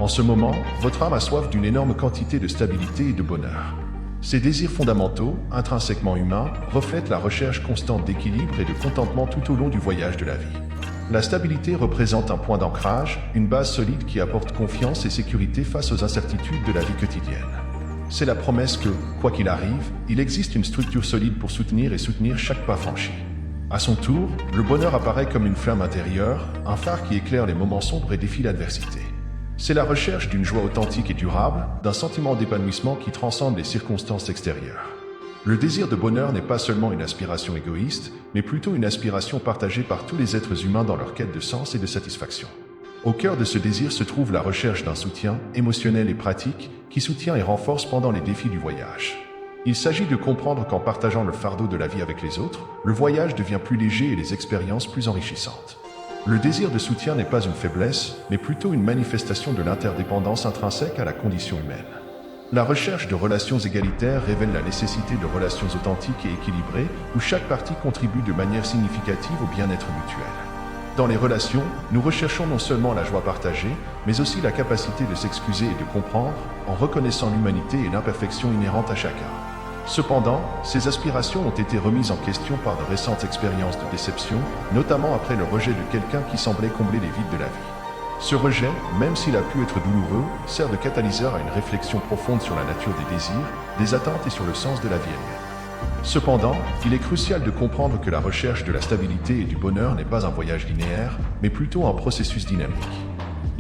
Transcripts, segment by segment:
En ce moment, votre âme a soif d'une énorme quantité de stabilité et de bonheur. Ces désirs fondamentaux, intrinsèquement humains, reflètent la recherche constante d'équilibre et de contentement tout au long du voyage de la vie. La stabilité représente un point d'ancrage, une base solide qui apporte confiance et sécurité face aux incertitudes de la vie quotidienne. C'est la promesse que, quoi qu'il arrive, il existe une structure solide pour soutenir chaque pas franchi. À son tour, le bonheur apparaît comme une flamme intérieure, un phare qui éclaire les moments sombres et défie l'adversité. C'est la recherche d'une joie authentique et durable, d'un sentiment d'épanouissement qui transcende les circonstances extérieures. Le désir de bonheur n'est pas seulement une aspiration égoïste, mais plutôt une aspiration partagée par tous les êtres humains dans leur quête de sens et de satisfaction. Au cœur de ce désir se trouve la recherche d'un soutien émotionnel et pratique qui soutient et renforce pendant les défis du voyage. Il s'agit de comprendre qu'en partageant le fardeau de la vie avec les autres, le voyage devient plus léger et les expériences plus enrichissantes. Le désir de soutien n'est pas une faiblesse, mais plutôt une manifestation de l'interdépendance intrinsèque à la condition humaine. La recherche de relations égalitaires révèle la nécessité de relations authentiques et équilibrées où chaque partie contribue de manière significative au bien-être mutuel. Dans les relations, nous recherchons non seulement la joie partagée, mais aussi la capacité de s'excuser et de comprendre, en reconnaissant l'humanité et l'imperfection inhérente à chacun. Cependant, ces aspirations ont été remises en question par de récentes expériences de déception, notamment après le rejet de quelqu'un qui semblait combler les vides de la vie. Ce rejet, même s'il a pu être douloureux, sert de catalyseur à une réflexion profonde sur la nature des désirs, des attentes et sur le sens de la vie elle-même. Cependant, il est crucial de comprendre que la recherche de la stabilité et du bonheur n'est pas un voyage linéaire, mais plutôt un processus dynamique.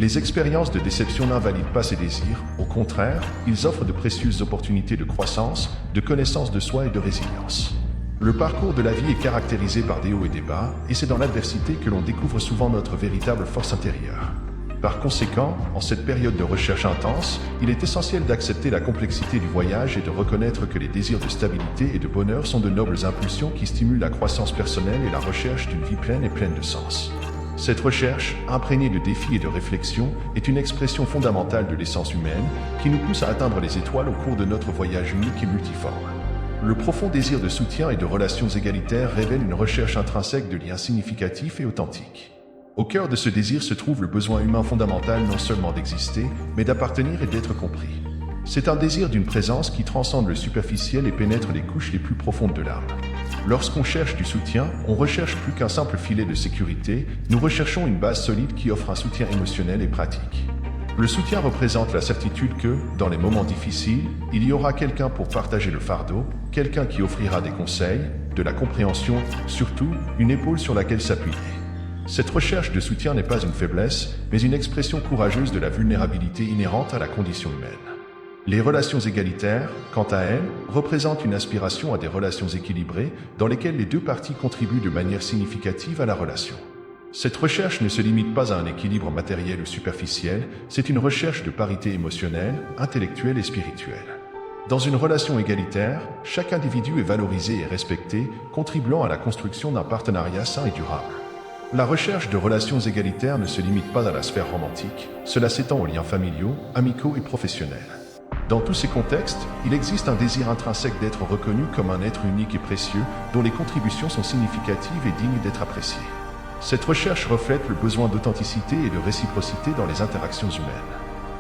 Les expériences de déception n'invalident pas ces désirs, au contraire, ils offrent de précieuses opportunités de croissance, de connaissance de soi et de résilience. Le parcours de la vie est caractérisé par des hauts et des bas, et c'est dans l'adversité que l'on découvre souvent notre véritable force intérieure. Par conséquent, en cette période de recherche intense, il est essentiel d'accepter la complexité du voyage et de reconnaître que les désirs de stabilité et de bonheur sont de nobles impulsions qui stimulent la croissance personnelle et la recherche d'une vie pleine et pleine de sens. Cette recherche, imprégnée de défis et de réflexions, est une expression fondamentale de l'essence humaine qui nous pousse à atteindre les étoiles au cours de notre voyage unique et multiforme. Le profond désir de soutien et de relations égalitaires révèle une recherche intrinsèque de liens significatifs et authentiques. Au cœur de ce désir se trouve le besoin humain fondamental non seulement d'exister, mais d'appartenir et d'être compris. C'est un désir d'une présence qui transcende le superficiel et pénètre les couches les plus profondes de l'âme. Lorsqu'on cherche du soutien, on recherche plus qu'un simple filet de sécurité, nous recherchons une base solide qui offre un soutien émotionnel et pratique. Le soutien représente la certitude que, dans les moments difficiles, il y aura quelqu'un pour partager le fardeau, quelqu'un qui offrira des conseils, de la compréhension, surtout une épaule sur laquelle s'appuyer. Cette recherche de soutien n'est pas une faiblesse, mais une expression courageuse de la vulnérabilité inhérente à la condition humaine. Les relations égalitaires, quant à elles, représentent une aspiration à des relations équilibrées dans lesquelles les deux parties contribuent de manière significative à la relation. Cette recherche ne se limite pas à un équilibre matériel ou superficiel, c'est une recherche de parité émotionnelle, intellectuelle et spirituelle. Dans une relation égalitaire, chaque individu est valorisé et respecté, contribuant à la construction d'un partenariat sain et durable. La recherche de relations égalitaires ne se limite pas à la sphère romantique, cela s'étend aux liens familiaux, amicaux et professionnels. Dans tous ces contextes, il existe un désir intrinsèque d'être reconnu comme un être unique et précieux, dont les contributions sont significatives et dignes d'être appréciées. Cette recherche reflète le besoin d'authenticité et de réciprocité dans les interactions humaines.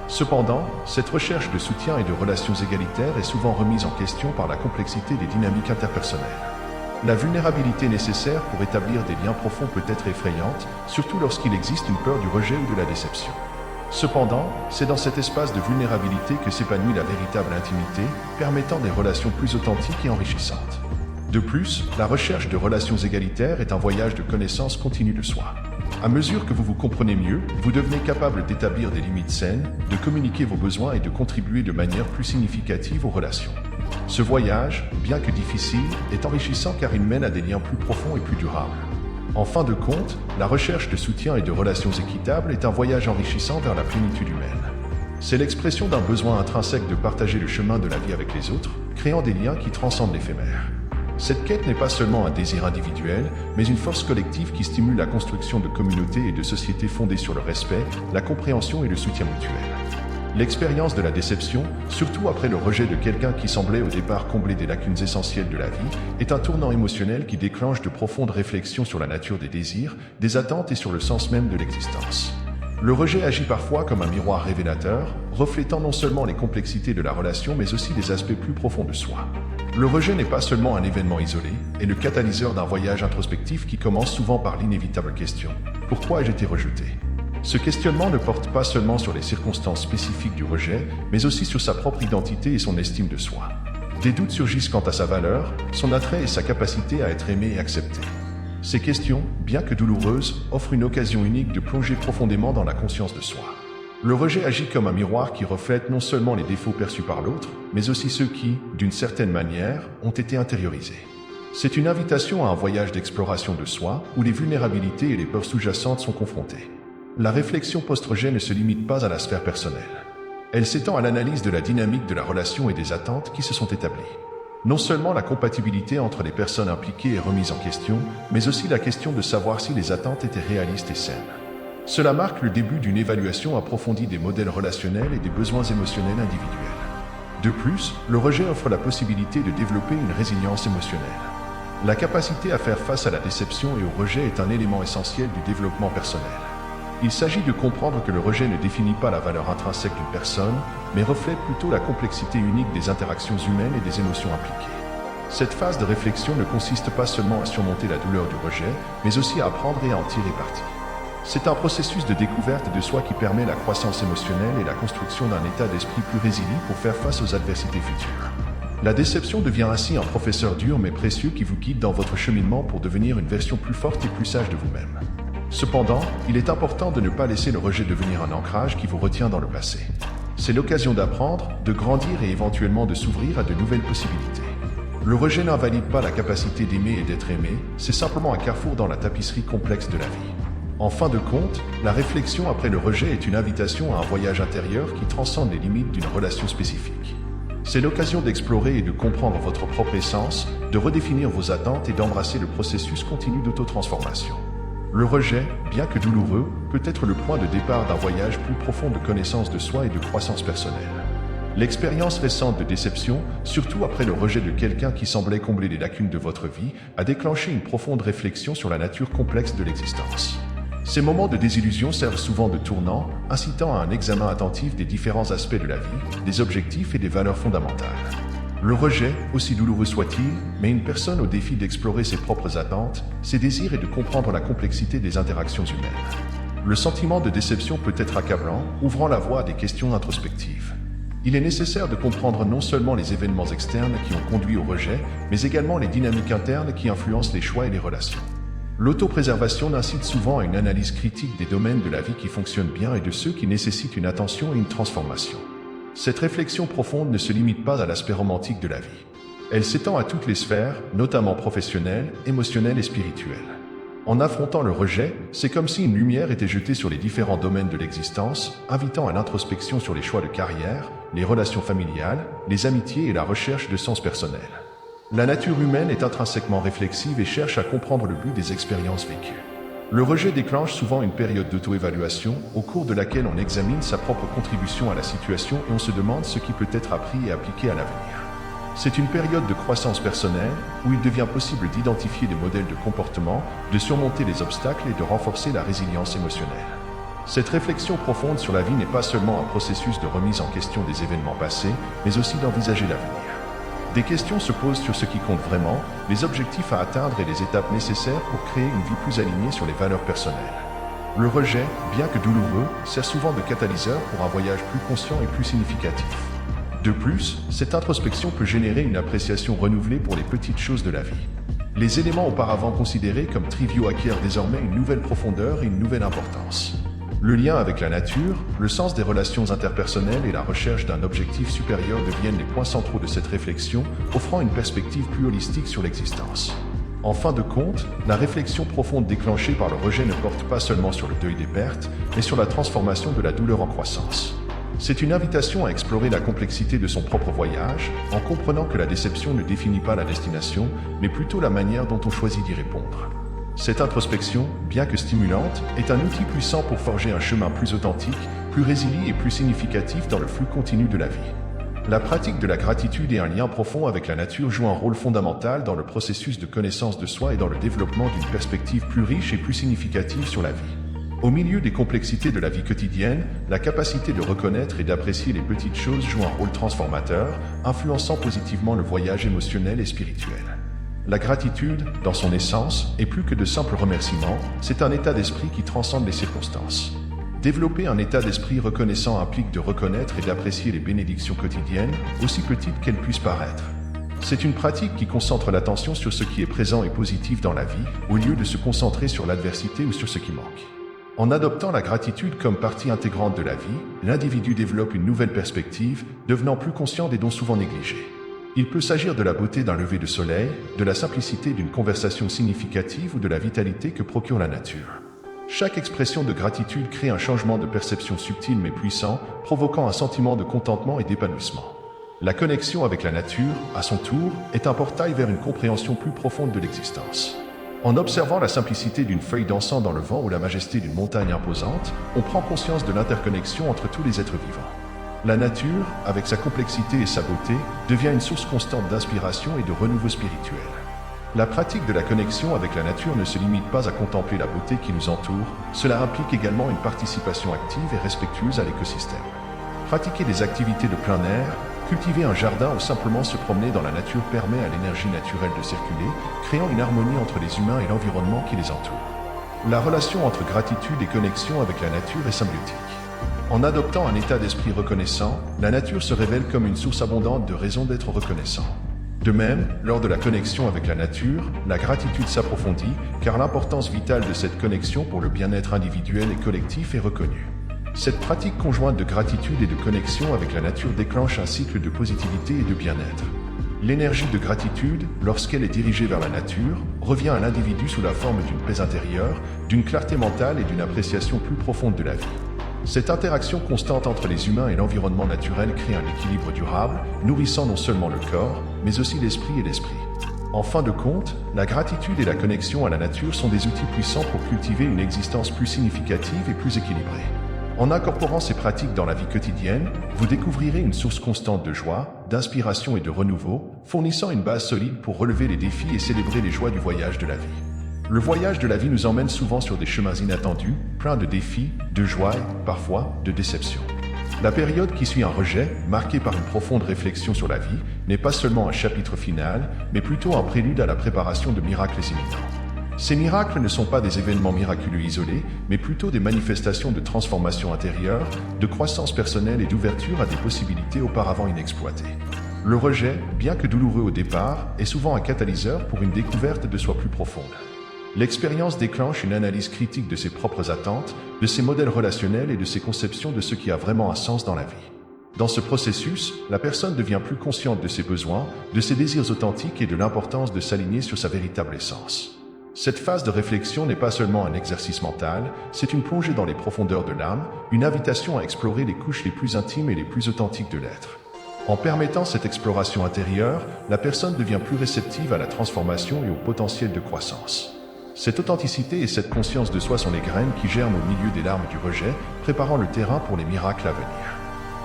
Cependant, cette recherche de soutien et de relations égalitaires est souvent remise en question par la complexité des dynamiques interpersonnelles. La vulnérabilité nécessaire pour établir des liens profonds peut être effrayante, surtout lorsqu'il existe une peur du rejet ou de la déception. Cependant, c'est dans cet espace de vulnérabilité que s'épanouit la véritable intimité, permettant des relations plus authentiques et enrichissantes. De plus, la recherche de relations égalitaires est un voyage de connaissance continue de soi. À mesure que vous vous comprenez mieux, vous devenez capable d'établir des limites saines, de communiquer vos besoins et de contribuer de manière plus significative aux relations. Ce voyage, bien que difficile, est enrichissant car il mène à des liens plus profonds et plus durables. En fin de compte, la recherche de soutien et de relations équitables est un voyage enrichissant vers la plénitude humaine. C'est l'expression d'un besoin intrinsèque de partager le chemin de la vie avec les autres, créant des liens qui transcendent l'éphémère. Cette quête n'est pas seulement un désir individuel, mais une force collective qui stimule la construction de communautés et de sociétés fondées sur le respect, la compréhension et le soutien mutuel. L'expérience de la déception, surtout après le rejet de quelqu'un qui semblait au départ combler des lacunes essentielles de la vie, est un tournant émotionnel qui déclenche de profondes réflexions sur la nature des désirs, des attentes et sur le sens même de l'existence. Le rejet agit parfois comme un miroir révélateur, reflétant non seulement les complexités de la relation mais aussi les aspects plus profonds de soi. Le rejet n'est pas seulement un événement isolé, et le catalyseur d'un voyage introspectif qui commence souvent par l'inévitable question « Pourquoi ai-je été rejeté ?» Ce questionnement ne porte pas seulement sur les circonstances spécifiques du rejet, mais aussi sur sa propre identité et son estime de soi. Des doutes surgissent quant à sa valeur, son attrait et sa capacité à être aimé et accepté. Ces questions, bien que douloureuses, offrent une occasion unique de plonger profondément dans la conscience de soi. Le rejet agit comme un miroir qui reflète non seulement les défauts perçus par l'autre, mais aussi ceux qui, d'une certaine manière, ont été intériorisés. C'est une invitation à un voyage d'exploration de soi, où les vulnérabilités et les peurs sous-jacentes sont confrontées. La réflexion post-rejet ne se limite pas à la sphère personnelle. Elle s'étend à l'analyse de la dynamique de la relation et des attentes qui se sont établies. Non seulement la compatibilité entre les personnes impliquées est remise en question, mais aussi la question de savoir si les attentes étaient réalistes et saines. Cela marque le début d'une évaluation approfondie des modèles relationnels et des besoins émotionnels individuels. De plus, le rejet offre la possibilité de développer une résilience émotionnelle. La capacité à faire face à la déception et au rejet est un élément essentiel du développement personnel. Il s'agit de comprendre que le rejet ne définit pas la valeur intrinsèque d'une personne, mais reflète plutôt la complexité unique des interactions humaines et des émotions impliquées. Cette phase de réflexion ne consiste pas seulement à surmonter la douleur du rejet, mais aussi à apprendre et à en tirer parti. C'est un processus de découverte de soi qui permet la croissance émotionnelle et la construction d'un état d'esprit plus résilient pour faire face aux adversités futures. La déception devient ainsi un professeur dur mais précieux qui vous guide dans votre cheminement pour devenir une version plus forte et plus sage de vous-même. Cependant, il est important de ne pas laisser le rejet devenir un ancrage qui vous retient dans le passé. C'est l'occasion d'apprendre, de grandir et éventuellement de s'ouvrir à de nouvelles possibilités. Le rejet n'invalide pas la capacité d'aimer et d'être aimé, c'est simplement un carrefour dans la tapisserie complexe de la vie. En fin de compte, la réflexion après le rejet est une invitation à un voyage intérieur qui transcende les limites d'une relation spécifique. C'est l'occasion d'explorer et de comprendre votre propre essence, de redéfinir vos attentes et d'embrasser le processus continu d'autotransformation. Le rejet, bien que douloureux, peut être le point de départ d'un voyage plus profond de connaissance de soi et de croissance personnelle. L'expérience récente de déception, surtout après le rejet de quelqu'un qui semblait combler les lacunes de votre vie, a déclenché une profonde réflexion sur la nature complexe de l'existence. Ces moments de désillusion servent souvent de tournant, incitant à un examen attentif des différents aspects de la vie, des objectifs et des valeurs fondamentales. Le rejet, aussi douloureux soit-il, met une personne au défi d'explorer ses propres attentes, ses désirs et de comprendre la complexité des interactions humaines. Le sentiment de déception peut être accablant, ouvrant la voie à des questions introspectives. Il est nécessaire de comprendre non seulement les événements externes qui ont conduit au rejet, mais également les dynamiques internes qui influencent les choix et les relations. L'autopréservation incite souvent à une analyse critique des domaines de la vie qui fonctionnent bien et de ceux qui nécessitent une attention et une transformation. Cette réflexion profonde ne se limite pas à l'aspect romantique de la vie. Elle s'étend à toutes les sphères, notamment professionnelles, émotionnelles et spirituelles. En affrontant le rejet, c'est comme si une lumière était jetée sur les différents domaines de l'existence, invitant à l'introspection sur les choix de carrière, les relations familiales, les amitiés et la recherche de sens personnel. La nature humaine est intrinsèquement réflexive et cherche à comprendre le but des expériences vécues. Le rejet déclenche souvent une période d'auto-évaluation, au cours de laquelle on examine sa propre contribution à la situation et on se demande ce qui peut être appris et appliqué à l'avenir. C'est une période de croissance personnelle, où il devient possible d'identifier des modèles de comportement, de surmonter les obstacles et de renforcer la résilience émotionnelle. Cette réflexion profonde sur la vie n'est pas seulement un processus de remise en question des événements passés, mais aussi d'envisager l'avenir. Des questions se posent sur ce qui compte vraiment, les objectifs à atteindre et les étapes nécessaires pour créer une vie plus alignée sur les valeurs personnelles. Le rejet, bien que douloureux, sert souvent de catalyseur pour un voyage plus conscient et plus significatif. De plus, cette introspection peut générer une appréciation renouvelée pour les petites choses de la vie. Les éléments auparavant considérés comme triviaux acquièrent désormais une nouvelle profondeur et une nouvelle importance. Le lien avec la nature, le sens des relations interpersonnelles et la recherche d'un objectif supérieur deviennent les points centraux de cette réflexion, offrant une perspective plus holistique sur l'existence. En fin de compte, la réflexion profonde déclenchée par le rejet ne porte pas seulement sur le deuil des pertes, mais sur la transformation de la douleur en croissance. C'est une invitation à explorer la complexité de son propre voyage, en comprenant que la déception ne définit pas la destination, mais plutôt la manière dont on choisit d'y répondre. Cette introspection, bien que stimulante, est un outil puissant pour forger un chemin plus authentique, plus résilient et plus significatif dans le flux continu de la vie. La pratique de la gratitude et un lien profond avec la nature jouent un rôle fondamental dans le processus de connaissance de soi et dans le développement d'une perspective plus riche et plus significative sur la vie. Au milieu des complexités de la vie quotidienne, la capacité de reconnaître et d'apprécier les petites choses joue un rôle transformateur, influençant positivement le voyage émotionnel et spirituel. La gratitude, dans son essence, est plus que de simples remerciements, c'est un état d'esprit qui transcende les circonstances. Développer un état d'esprit reconnaissant implique de reconnaître et d'apprécier les bénédictions quotidiennes, aussi petites qu'elles puissent paraître. C'est une pratique qui concentre l'attention sur ce qui est présent et positif dans la vie, au lieu de se concentrer sur l'adversité ou sur ce qui manque. En adoptant la gratitude comme partie intégrante de la vie, l'individu développe une nouvelle perspective, devenant plus conscient des dons souvent négligés. Il peut s'agir de la beauté d'un lever de soleil, de la simplicité d'une conversation significative ou de la vitalité que procure la nature. Chaque expression de gratitude crée un changement de perception subtil mais puissant, provoquant un sentiment de contentement et d'épanouissement. La connexion avec la nature, à son tour, est un portail vers une compréhension plus profonde de l'existence. En observant la simplicité d'une feuille dansant dans le vent ou la majesté d'une montagne imposante, on prend conscience de l'interconnexion entre tous les êtres vivants. La nature, avec sa complexité et sa beauté, devient une source constante d'inspiration et de renouveau spirituel. La pratique de la connexion avec la nature ne se limite pas à contempler la beauté qui nous entoure, cela implique également une participation active et respectueuse à l'écosystème. Pratiquer des activités de plein air, cultiver un jardin ou simplement se promener dans la nature permet à l'énergie naturelle de circuler, créant une harmonie entre les humains et l'environnement qui les entoure. La relation entre gratitude et connexion avec la nature est symbiotique. En adoptant un état d'esprit reconnaissant, la nature se révèle comme une source abondante de raisons d'être reconnaissant. De même, lors de la connexion avec la nature, la gratitude s'approfondit, car l'importance vitale de cette connexion pour le bien-être individuel et collectif est reconnue. Cette pratique conjointe de gratitude et de connexion avec la nature déclenche un cycle de positivité et de bien-être. L'énergie de gratitude, lorsqu'elle est dirigée vers la nature, revient à l'individu sous la forme d'une paix intérieure, d'une clarté mentale et d'une appréciation plus profonde de la vie. Cette interaction constante entre les humains et l'environnement naturel crée un équilibre durable, nourrissant non seulement le corps, mais aussi l'esprit et l'esprit. En fin de compte, la gratitude et la connexion à la nature sont des outils puissants pour cultiver une existence plus significative et plus équilibrée. En incorporant ces pratiques dans la vie quotidienne, vous découvrirez une source constante de joie, d'inspiration et de renouveau, fournissant une base solide pour relever les défis et célébrer les joies du voyage de la vie. Le voyage de la vie nous emmène souvent sur des chemins inattendus, pleins de défis, de joie et, parfois, de déceptions. La période qui suit un rejet, marquée par une profonde réflexion sur la vie, n'est pas seulement un chapitre final, mais plutôt un prélude à la préparation de miracles imminents. Ces miracles ne sont pas des événements miraculeux isolés, mais plutôt des manifestations de transformation intérieure, de croissance personnelle et d'ouverture à des possibilités auparavant inexploitées. Le rejet, bien que douloureux au départ, est souvent un catalyseur pour une découverte de soi plus profonde. L'expérience déclenche une analyse critique de ses propres attentes, de ses modèles relationnels et de ses conceptions de ce qui a vraiment un sens dans la vie. Dans ce processus, la personne devient plus consciente de ses besoins, de ses désirs authentiques et de l'importance de s'aligner sur sa véritable essence. Cette phase de réflexion n'est pas seulement un exercice mental, c'est une plongée dans les profondeurs de l'âme, une invitation à explorer les couches les plus intimes et les plus authentiques de l'être. En permettant cette exploration intérieure, la personne devient plus réceptive à la transformation et au potentiel de croissance. Cette authenticité et cette conscience de soi sont les graines qui germent au milieu des larmes du rejet, préparant le terrain pour les miracles à venir.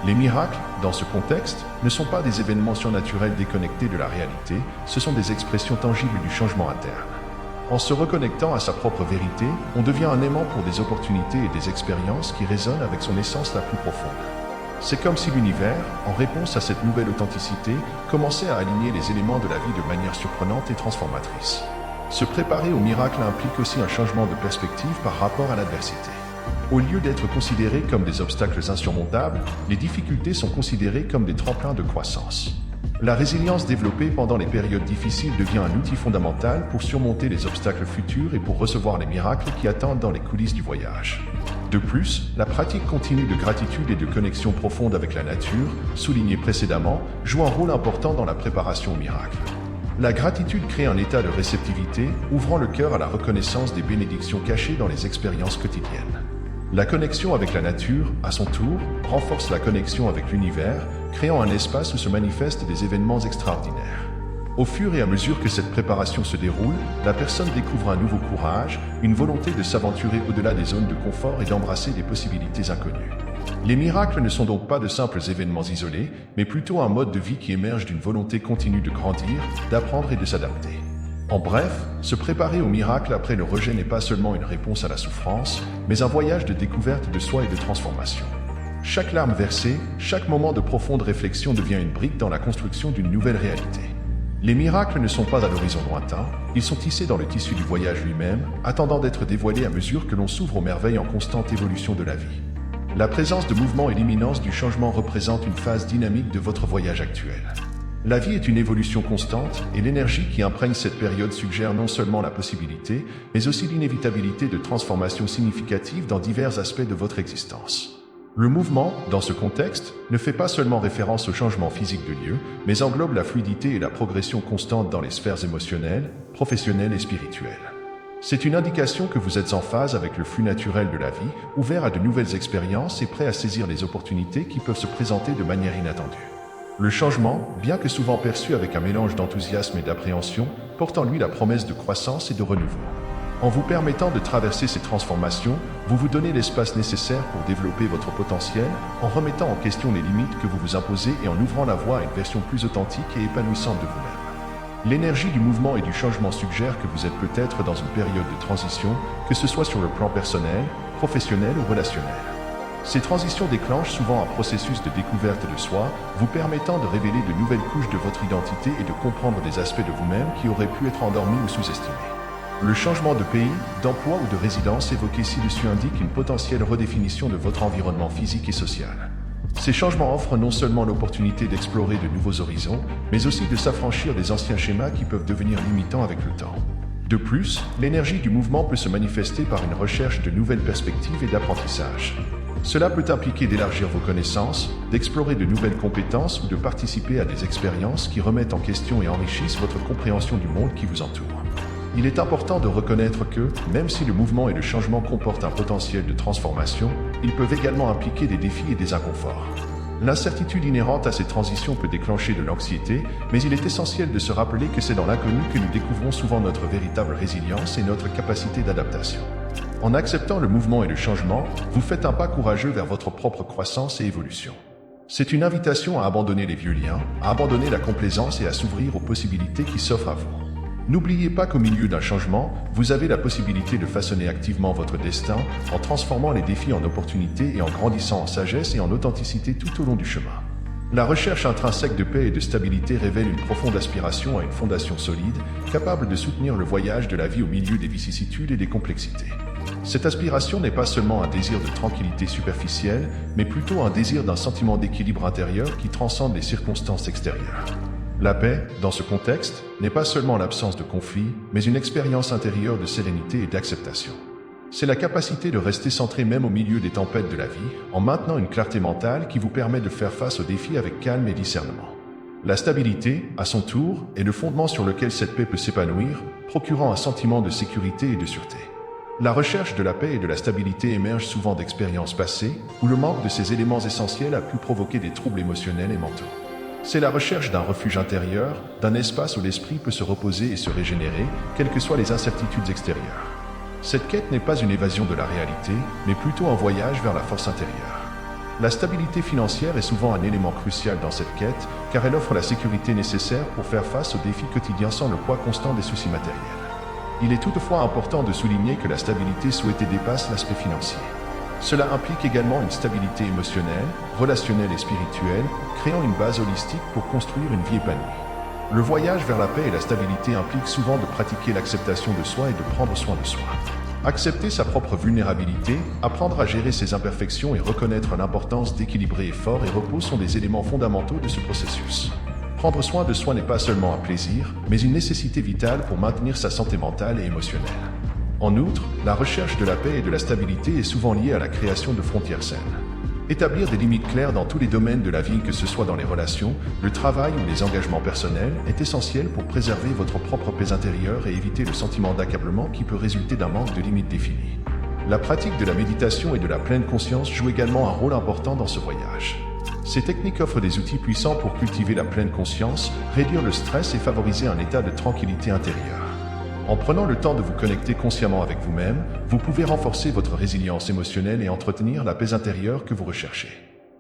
Les miracles, dans ce contexte, ne sont pas des événements surnaturels déconnectés de la réalité, ce sont des expressions tangibles du changement interne. En se reconnectant à sa propre vérité, on devient un aimant pour des opportunités et des expériences qui résonnent avec son essence la plus profonde. C'est comme si l'univers, en réponse à cette nouvelle authenticité, commençait à aligner les éléments de la vie de manière surprenante et transformatrice. Se préparer au miracle implique aussi un changement de perspective par rapport à l'adversité. Au lieu d'être considérés comme des obstacles insurmontables, les difficultés sont considérées comme des tremplins de croissance. La résilience développée pendant les périodes difficiles devient un outil fondamental pour surmonter les obstacles futurs et pour recevoir les miracles qui attendent dans les coulisses du voyage. De plus, la pratique continue de gratitude et de connexion profonde avec la nature, soulignée précédemment, joue un rôle important dans la préparation au miracle. La gratitude crée un état de réceptivité, ouvrant le cœur à la reconnaissance des bénédictions cachées dans les expériences quotidiennes. La connexion avec la nature, à son tour, renforce la connexion avec l'univers, créant un espace où se manifestent des événements extraordinaires. Au fur et à mesure que cette préparation se déroule, la personne découvre un nouveau courage, une volonté de s'aventurer au-delà des zones de confort et d'embrasser des possibilités inconnues. Les miracles ne sont donc pas de simples événements isolés, mais plutôt un mode de vie qui émerge d'une volonté continue de grandir, d'apprendre et de s'adapter. En bref, se préparer au miracle après le rejet n'est pas seulement une réponse à la souffrance, mais un voyage de découverte de soi et de transformation. Chaque larme versée, chaque moment de profonde réflexion devient une brique dans la construction d'une nouvelle réalité. Les miracles ne sont pas à l'horizon lointain, ils sont tissés dans le tissu du voyage lui-même, attendant d'être dévoilés à mesure que l'on s'ouvre aux merveilles en constante évolution de la vie. La présence de mouvement et l'imminence du changement représentent une phase dynamique de votre voyage actuel. La vie est une évolution constante et l'énergie qui imprègne cette période suggère non seulement la possibilité, mais aussi l'inévitabilité de transformations significatives dans divers aspects de votre existence. Le mouvement, dans ce contexte, ne fait pas seulement référence au changement physique de lieu, mais englobe la fluidité et la progression constante dans les sphères émotionnelles, professionnelles et spirituelles. C'est une indication que vous êtes en phase avec le flux naturel de la vie, ouvert à de nouvelles expériences et prêt à saisir les opportunités qui peuvent se présenter de manière inattendue. Le changement, bien que souvent perçu avec un mélange d'enthousiasme et d'appréhension, porte en lui la promesse de croissance et de renouveau. En vous permettant de traverser ces transformations, vous vous donnez l'espace nécessaire pour développer votre potentiel, en remettant en question les limites que vous vous imposez et en ouvrant la voie à une version plus authentique et épanouissante de vous-même. L'énergie du mouvement et du changement suggère que vous êtes peut-être dans une période de transition, que ce soit sur le plan personnel, professionnel ou relationnel. Ces transitions déclenchent souvent un processus de découverte de soi, vous permettant de révéler de nouvelles couches de votre identité et de comprendre des aspects de vous-même qui auraient pu être endormis ou sous-estimés. Le changement de pays, d'emploi ou de résidence évoqué ci-dessus indique une potentielle redéfinition de votre environnement physique et social. Ces changements offrent non seulement l'opportunité d'explorer de nouveaux horizons, mais aussi de s'affranchir des anciens schémas qui peuvent devenir limitants avec le temps. De plus, l'énergie du mouvement peut se manifester par une recherche de nouvelles perspectives et d'apprentissage. Cela peut impliquer d'élargir vos connaissances, d'explorer de nouvelles compétences ou de participer à des expériences qui remettent en question et enrichissent votre compréhension du monde qui vous entoure. Il est important de reconnaître que, même si le mouvement et le changement comportent un potentiel de transformation, ils peuvent également impliquer des défis et des inconforts. L'incertitude inhérente à ces transitions peut déclencher de l'anxiété, mais il est essentiel de se rappeler que c'est dans l'inconnu que nous découvrons souvent notre véritable résilience et notre capacité d'adaptation. En acceptant le mouvement et le changement, vous faites un pas courageux vers votre propre croissance et évolution. C'est une invitation à abandonner les vieux liens, à abandonner la complaisance et à s'ouvrir aux possibilités qui s'offrent à vous. N'oubliez pas qu'au milieu d'un changement, vous avez la possibilité de façonner activement votre destin en transformant les défis en opportunités et en grandissant en sagesse et en authenticité tout au long du chemin. La recherche intrinsèque de paix et de stabilité révèle une profonde aspiration à une fondation solide, capable de soutenir le voyage de la vie au milieu des vicissitudes et des complexités. Cette aspiration n'est pas seulement un désir de tranquillité superficielle, mais plutôt un désir d'un sentiment d'équilibre intérieur qui transcende les circonstances extérieures. La paix, dans ce contexte, n'est pas seulement l'absence de conflit, mais une expérience intérieure de sérénité et d'acceptation. C'est la capacité de rester centré même au milieu des tempêtes de la vie, en maintenant une clarté mentale qui vous permet de faire face aux défis avec calme et discernement. La stabilité, à son tour, est le fondement sur lequel cette paix peut s'épanouir, procurant un sentiment de sécurité et de sûreté. La recherche de la paix et de la stabilité émerge souvent d'expériences passées, où le manque de ces éléments essentiels a pu provoquer des troubles émotionnels et mentaux. C'est la recherche d'un refuge intérieur, d'un espace où l'esprit peut se reposer et se régénérer, quelles que soient les incertitudes extérieures. Cette quête n'est pas une évasion de la réalité, mais plutôt un voyage vers la force intérieure. La stabilité financière est souvent un élément crucial dans cette quête, car elle offre la sécurité nécessaire pour faire face aux défis quotidiens sans le poids constant des soucis matériels. Il est toutefois important de souligner que la stabilité souhaitée dépasse l'aspect financier. Cela implique également une stabilité émotionnelle, relationnelle et spirituelle, créant une base holistique pour construire une vie épanouie. Le voyage vers la paix et la stabilité implique souvent de pratiquer l'acceptation de soi et de prendre soin de soi. Accepter sa propre vulnérabilité, apprendre à gérer ses imperfections et reconnaître l'importance d'équilibrer effort et repos sont des éléments fondamentaux de ce processus. Prendre soin de soi n'est pas seulement un plaisir, mais une nécessité vitale pour maintenir sa santé mentale et émotionnelle. En outre, la recherche de la paix et de la stabilité est souvent liée à la création de frontières saines. Établir des limites claires dans tous les domaines de la vie, que ce soit dans les relations, le travail ou les engagements personnels, est essentiel pour préserver votre propre paix intérieure et éviter le sentiment d'accablement qui peut résulter d'un manque de limites définies. La pratique de la méditation et de la pleine conscience joue également un rôle important dans ce voyage. Ces techniques offrent des outils puissants pour cultiver la pleine conscience, réduire le stress et favoriser un état de tranquillité intérieure. En prenant le temps de vous connecter consciemment avec vous-même, vous pouvez renforcer votre résilience émotionnelle et entretenir la paix intérieure que vous recherchez.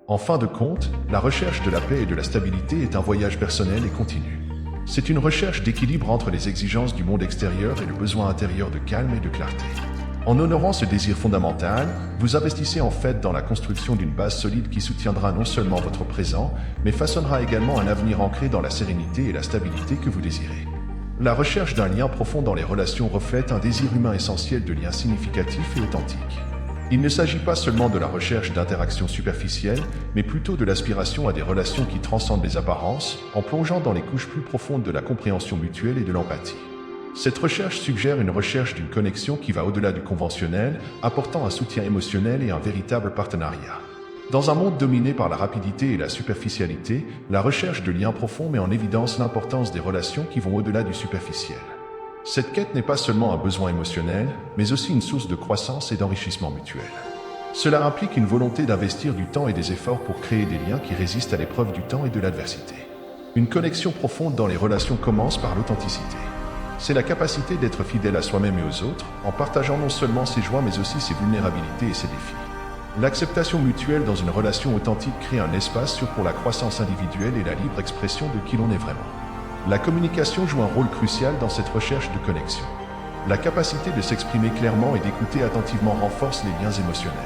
En fin de compte, la recherche de la paix et de la stabilité est un voyage personnel et continu. C'est une recherche d'équilibre entre les exigences du monde extérieur et le besoin intérieur de calme et de clarté. En honorant ce désir fondamental, vous investissez en fait dans la construction d'une base solide qui soutiendra non seulement votre présent, mais façonnera également un avenir ancré dans la sérénité et la stabilité que vous désirez. La recherche d'un lien profond dans les relations reflète un désir humain essentiel de liens significatifs et authentiques. Il ne s'agit pas seulement de la recherche d'interactions superficielles, mais plutôt de l'aspiration à des relations qui transcendent les apparences, en plongeant dans les couches plus profondes de la compréhension mutuelle et de l'empathie. Cette recherche suggère une recherche d'une connexion qui va au-delà du conventionnel, apportant un soutien émotionnel et un véritable partenariat. Dans un monde dominé par la rapidité et la superficialité, la recherche de liens profonds met en évidence l'importance des relations qui vont au-delà du superficiel. Cette quête n'est pas seulement un besoin émotionnel, mais aussi une source de croissance et d'enrichissement mutuel. Cela implique une volonté d'investir du temps et des efforts pour créer des liens qui résistent à l'épreuve du temps et de l'adversité. Une connexion profonde dans les relations commence par l'authenticité. C'est la capacité d'être fidèle à soi-même et aux autres, en partageant non seulement ses joies mais aussi ses vulnérabilités et ses défis. L'acceptation mutuelle dans une relation authentique crée un espace sûr pour la croissance individuelle et la libre expression de qui l'on est vraiment. La communication joue un rôle crucial dans cette recherche de connexion. La capacité de s'exprimer clairement et d'écouter attentivement renforce les liens émotionnels.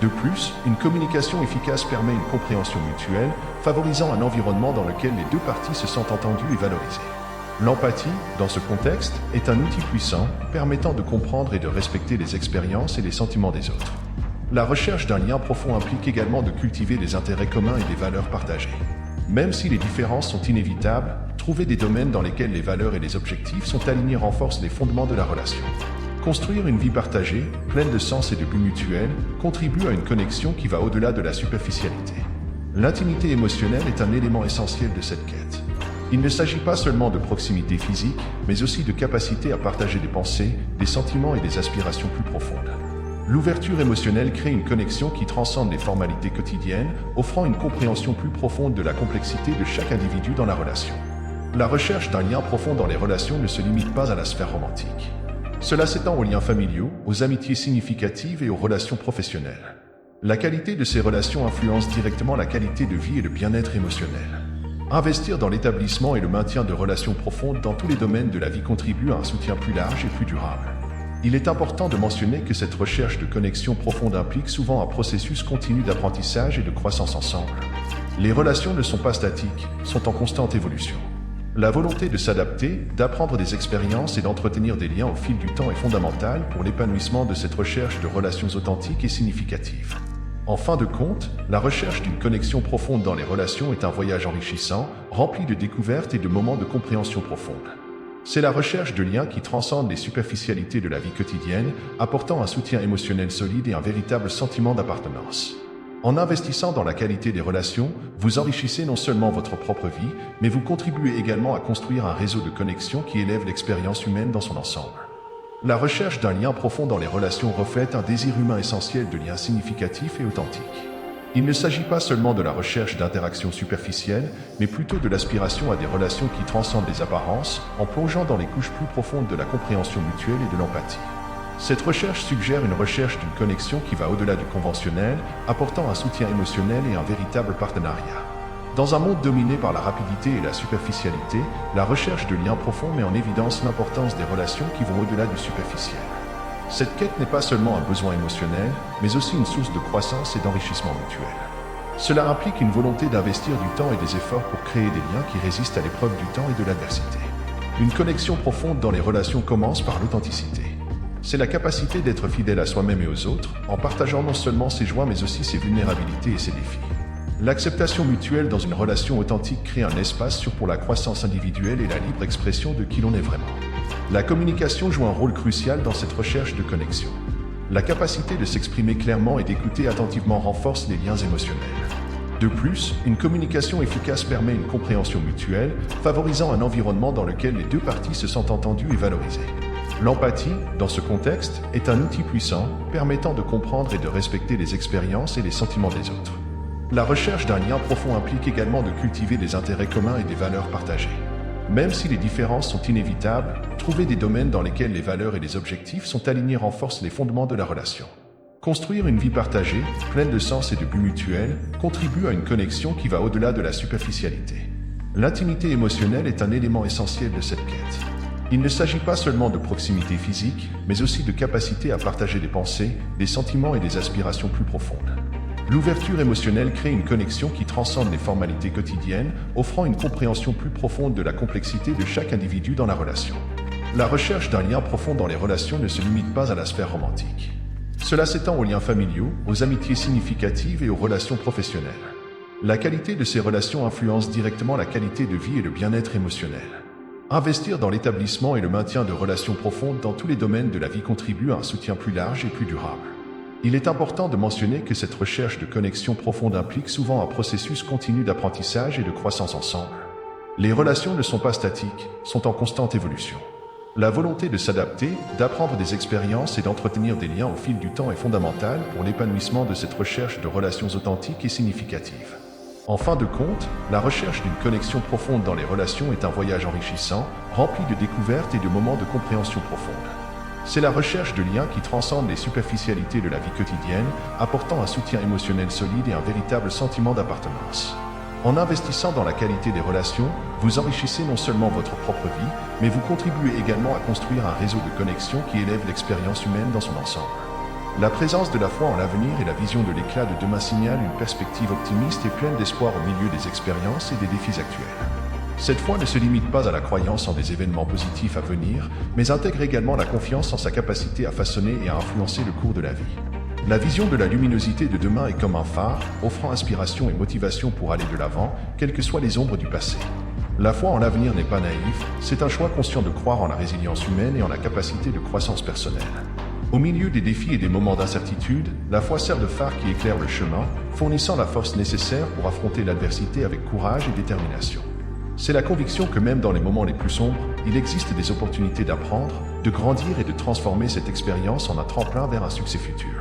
De plus, une communication efficace permet une compréhension mutuelle, favorisant un environnement dans lequel les deux parties se sentent entendues et valorisées. L'empathie, dans ce contexte, est un outil puissant permettant de comprendre et de respecter les expériences et les sentiments des autres. La recherche d'un lien profond implique également de cultiver des intérêts communs et des valeurs partagées. Même si les différences sont inévitables, trouver des domaines dans lesquels les valeurs et les objectifs sont alignés renforce les fondements de la relation. Construire une vie partagée, pleine de sens et de buts mutuels, contribue à une connexion qui va au-delà de la superficialité. L'intimité émotionnelle est un élément essentiel de cette quête. Il ne s'agit pas seulement de proximité physique, mais aussi de capacité à partager des pensées, des sentiments et des aspirations plus profondes. L'ouverture émotionnelle crée une connexion qui transcende les formalités quotidiennes, offrant une compréhension plus profonde de la complexité de chaque individu dans la relation. La recherche d'un lien profond dans les relations ne se limite pas à la sphère romantique. Cela s'étend aux liens familiaux, aux amitiés significatives et aux relations professionnelles. La qualité de ces relations influence directement la qualité de vie et le bien-être émotionnel. Investir dans l'établissement et le maintien de relations profondes dans tous les domaines de la vie contribue à un soutien plus large et plus durable. Il est important de mentionner que cette recherche de connexion profonde implique souvent un processus continu d'apprentissage et de croissance ensemble. Les relations ne sont pas statiques, sont en constante évolution. La volonté de s'adapter, d'apprendre des expériences et d'entretenir des liens au fil du temps est fondamentale pour l'épanouissement de cette recherche de relations authentiques et significatives. En fin de compte, la recherche d'une connexion profonde dans les relations est un voyage enrichissant, rempli de découvertes et de moments de compréhension profonde. C'est la recherche de liens qui transcendent les superficialités de la vie quotidienne, apportant un soutien émotionnel solide et un véritable sentiment d'appartenance. En investissant dans la qualité des relations, vous enrichissez non seulement votre propre vie, mais vous contribuez également à construire un réseau de connexion qui élève l'expérience humaine dans son ensemble. La recherche d'un lien profond dans les relations reflète un désir humain essentiel de liens significatifs et authentiques. Il ne s'agit pas seulement de la recherche d'interactions superficielles, mais plutôt de l'aspiration à des relations qui transcendent les apparences, en plongeant dans les couches plus profondes de la compréhension mutuelle et de l'empathie. Cette recherche suggère une recherche d'une connexion qui va au-delà du conventionnel, apportant un soutien émotionnel et un véritable partenariat. Dans un monde dominé par la rapidité et la superficialité, la recherche de liens profonds met en évidence l'importance des relations qui vont au-delà du superficiel. Cette quête n'est pas seulement un besoin émotionnel, mais aussi une source de croissance et d'enrichissement mutuel. Cela implique une volonté d'investir du temps et des efforts pour créer des liens qui résistent à l'épreuve du temps et de l'adversité. Une connexion profonde dans les relations commence par l'authenticité. C'est la capacité d'être fidèle à soi-même et aux autres, en partageant non seulement ses joies mais aussi ses vulnérabilités et ses défis. L'acceptation mutuelle dans une relation authentique crée un espace sûr pour la croissance individuelle et la libre expression de qui l'on est vraiment. La communication joue un rôle crucial dans cette recherche de connexion. La capacité de s'exprimer clairement et d'écouter attentivement renforce les liens émotionnels. De plus, une communication efficace permet une compréhension mutuelle, favorisant un environnement dans lequel les deux parties se sentent entendues et valorisées. L'empathie, dans ce contexte, est un outil puissant permettant de comprendre et de respecter les expériences et les sentiments des autres. La recherche d'un lien profond implique également de cultiver des intérêts communs et des valeurs partagées. Même si les différences sont inévitables, trouver des domaines dans lesquels les valeurs et les objectifs sont alignés renforce les fondements de la relation. Construire une vie partagée, pleine de sens et de buts mutuels, contribue à une connexion qui va au-delà de la superficialité. L'intimité émotionnelle est un élément essentiel de cette quête. Il ne s'agit pas seulement de proximité physique, mais aussi de capacité à partager des pensées, des sentiments et des aspirations plus profondes. L'ouverture émotionnelle crée une connexion qui transcende les formalités quotidiennes, offrant une compréhension plus profonde de la complexité de chaque individu dans la relation. La recherche d'un lien profond dans les relations ne se limite pas à la sphère romantique. Cela s'étend aux liens familiaux, aux amitiés significatives et aux relations professionnelles. La qualité de ces relations influence directement la qualité de vie et le bien-être émotionnel. Investir dans l'établissement et le maintien de relations profondes dans tous les domaines de la vie contribue à un soutien plus large et plus durable. Il est important de mentionner que cette recherche de connexion profonde implique souvent un processus continu d'apprentissage et de croissance ensemble. Les relations ne sont pas statiques, sont en constante évolution. La volonté de s'adapter, d'apprendre des expériences et d'entretenir des liens au fil du temps est fondamentale pour l'épanouissement de cette recherche de relations authentiques et significatives. En fin de compte, la recherche d'une connexion profonde dans les relations est un voyage enrichissant, rempli de découvertes et de moments de compréhension profonde. C'est la recherche de liens qui transcendent les superficialités de la vie quotidienne, apportant un soutien émotionnel solide et un véritable sentiment d'appartenance. En investissant dans la qualité des relations, vous enrichissez non seulement votre propre vie, mais vous contribuez également à construire un réseau de connexions qui élève l'expérience humaine dans son ensemble. La présence de la foi en l'avenir et la vision de l'éclat de demain signalent une perspective optimiste et pleine d'espoir au milieu des expériences et des défis actuels. Cette foi ne se limite pas à la croyance en des événements positifs à venir, mais intègre également la confiance en sa capacité à façonner et à influencer le cours de la vie. La vision de la luminosité de demain est comme un phare, offrant inspiration et motivation pour aller de l'avant, quelles que soient les ombres du passé. La foi en l'avenir n'est pas naïve, c'est un choix conscient de croire en la résilience humaine et en la capacité de croissance personnelle. Au milieu des défis et des moments d'incertitude, la foi sert de phare qui éclaire le chemin, fournissant la force nécessaire pour affronter l'adversité avec courage et détermination. C'est la conviction que même dans les moments les plus sombres, il existe des opportunités d'apprendre, de grandir et de transformer cette expérience en un tremplin vers un succès futur.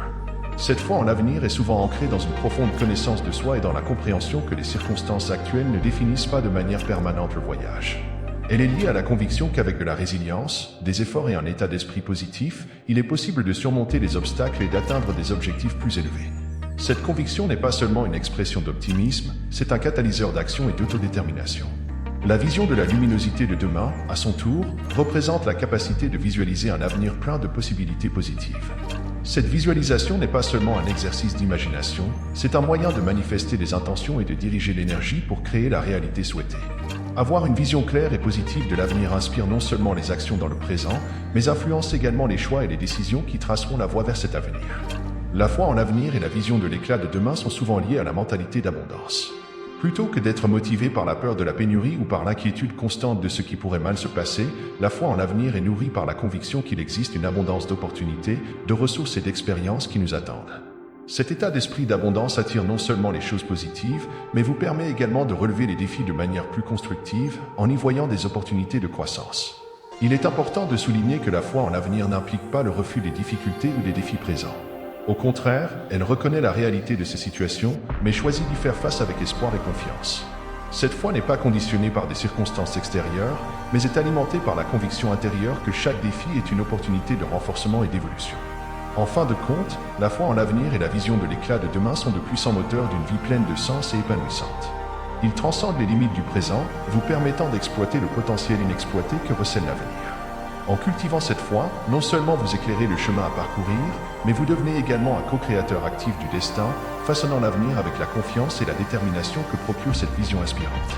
Cette foi en l'avenir est souvent ancrée dans une profonde connaissance de soi et dans la compréhension que les circonstances actuelles ne définissent pas de manière permanente le voyage. Elle est liée à la conviction qu'avec de la résilience, des efforts et un état d'esprit positif, il est possible de surmonter les obstacles et d'atteindre des objectifs plus élevés. Cette conviction n'est pas seulement une expression d'optimisme, c'est un catalyseur d'action et d'autodétermination. La vision de la luminosité de demain, à son tour, représente la capacité de visualiser un avenir plein de possibilités positives. Cette visualisation n'est pas seulement un exercice d'imagination, c'est un moyen de manifester des intentions et de diriger l'énergie pour créer la réalité souhaitée. Avoir une vision claire et positive de l'avenir inspire non seulement les actions dans le présent, mais influence également les choix et les décisions qui traceront la voie vers cet avenir. La foi en l'avenir et la vision de l'éclat de demain sont souvent liées à la mentalité d'abondance. Plutôt que d'être motivé par la peur de la pénurie ou par l'inquiétude constante de ce qui pourrait mal se passer, la foi en l'avenir est nourrie par la conviction qu'il existe une abondance d'opportunités, de ressources et d'expériences qui nous attendent. Cet état d'esprit d'abondance attire non seulement les choses positives, mais vous permet également de relever les défis de manière plus constructive, en y voyant des opportunités de croissance. Il est important de souligner que la foi en l'avenir n'implique pas le refus des difficultés ou des défis présents. Au contraire, elle reconnaît la réalité de ces situations, mais choisit d'y faire face avec espoir et confiance. Cette foi n'est pas conditionnée par des circonstances extérieures, mais est alimentée par la conviction intérieure que chaque défi est une opportunité de renforcement et d'évolution. En fin de compte, la foi en l'avenir et la vision de l'éclat de demain sont de puissants moteurs d'une vie pleine de sens et épanouissante. Ils transcendent les limites du présent, vous permettant d'exploiter le potentiel inexploité que recèle l'avenir. En cultivant cette foi, non seulement vous éclairez le chemin à parcourir, mais vous devenez également un co-créateur actif du destin, façonnant l'avenir avec la confiance et la détermination que procure cette vision inspirante.